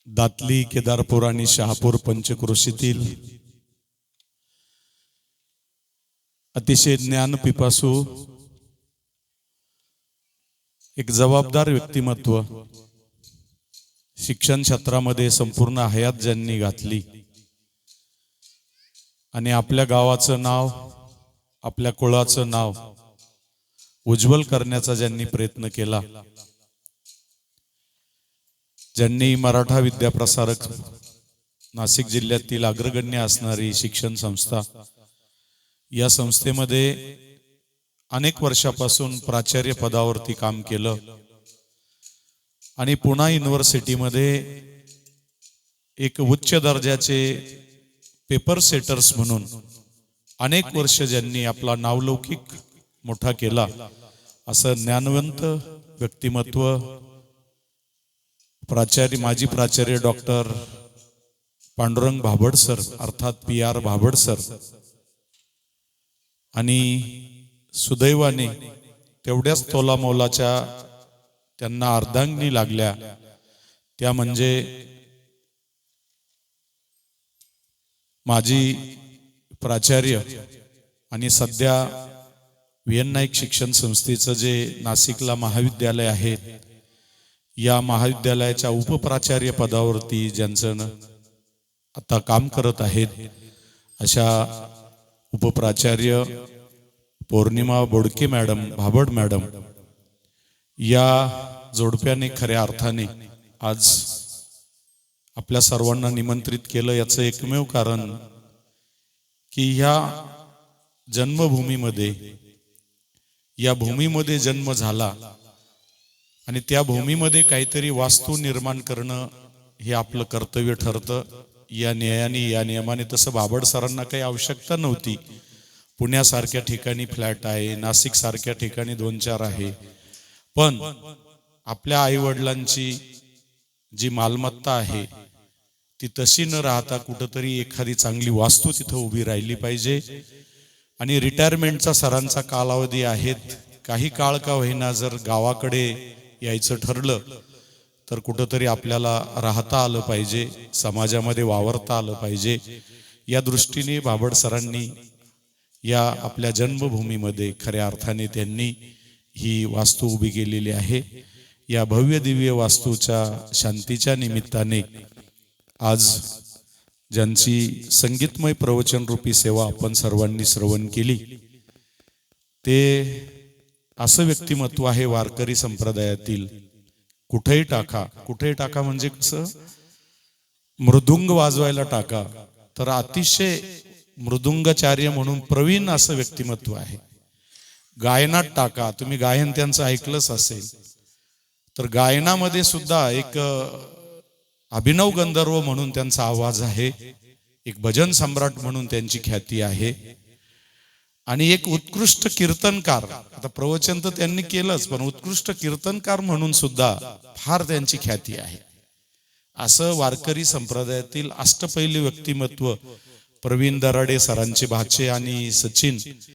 दातली, केदारपूर आणि शहापूर पंचक्रोशीतील अतिशय ज्ञानपिपासू एक जबाबदार व्यक्तिमत्व, शिक्षण क्षेत्रामध्ये संपूर्ण हयात ज्यांनी घातली आणि आपल्या गावाचं नाव, आपल्या कुळाचं नाव उज्ज्वल करण्याचा ज्यांनी प्रयत्न केला, ज्यांनी मराठा विद्याप्रसारक नाशिक जिल्ह्यातील अग्रगण्य असणारी शिक्षण संस्था, या संस्थेमध्ये अनेक वर्षापासून प्राचार्य पदावरती काम केलं आणि पुणा युनिव्हर्सिटीमध्ये एक उच्च दर्जाचे पेपर सेटर्स म्हणून अनेक वर्ष ज्यांनी आपला नावलौकिक मोठा केला, असं ज्ञानवंत व्यक्तिमत्व माजी प्राचार्य डॉक्टर पांडुरंग भाबड सर अर्थात PR भाबड सर, आणि सुदैवाने तेवढ्याच तोलामोलाच्या त्यांना अर्धांगिनी लागल्या, त्या म्हणजे माजी प्राचार्य आणि सध्या VN नाईक शिक्षण संस्थेचं जे नाशिकला महाविद्यालय आहे, या महाविद्यालयाच्या उपप्राचार्य पदावरती ज्यांचं आता काम करत आहेत, अशा उपप्राचार्य पौर्णिमा बोडके मॅडम, भाबड मॅडम, या जोडप्याने खऱ्या अर्थाने आज आपल्या सर्वांना निमंत्रित केलं. याचं एकमेव कारण की ह्या जन्मभूमीमध्ये, या भूमीमध्ये जन्म झाला आणि त्या भूमीमध्ये काहीतरी वास्तू निर्माण करणं हे आपलं कर्तव्य ठरतं. या न्यायाने, या नियमाने तसं भाबड सरांना काही आवश्यकता नव्हती. पुण्यासारख्या ठिकाणी फ्लॅट आहे, नाशिक सारख्या ठिकाणी 2-4 आहे, पण आपल्या आईवडिलांची जी मालमत्ता आहे ती तशी न राहता कुठंतरी एखादी चांगली वास्तू तिथं उभी राहिली पाहिजे. आणि रिटायरमेंटचा सरांचा कालावधी आहे, काही काळ का होईना जर गावाकडे यायचं ठरलं तर कुठंतरी आपल्याला राहता आलं पाहिजे, समाजामध्ये वावरता आलं पाहिजे. या दृष्टीने भाबड सरांनी या आपल्या जन्मभूमीमध्ये खऱ्या अर्थाने त्यांनी ही वास्तू उभी केलेली आहे. या भव्य दिव्य वास्तूच्या शांतीच्या निमित्ताने आज ज्यांची संगीतमय प्रवचन रूपी सेवा आपण सर्वांनी श्रवण केली, ते असं व्यक्तिमत्व आहे वारकरी संप्रदायातील. कुठेही टाका, कुठेही टाका म्हणजे कसं, मृदुंग वाजवायला टाका तर अतिशय मृदुंगाचार्य म्हणून प्रवीण असं व्यक्तिमत्व आहे. गायनात टाका, तुम्ही गायन त्यांचं ऐकलंच असेल, तर गायनामध्ये सुद्धा एक अभिनव गंधर्व म्हणून त्यांचा आवाज आहे, एक भजन सम्राट म्हणून त्यांची ख्याती आहे, आणि एक उत्कृष्ट कीर्तनकार. आता प्रवचन तर त्यांनी केलंच, पण उत्कृष्ट कीर्तनकार म्हणून सुद्धा फार त्यांची ख्याती आहे. असं वारकरी संप्रदायातील अष्टपैलू व्यक्तिमत्व प्रवीण दराडे सरांचे भाचे आणि सचिन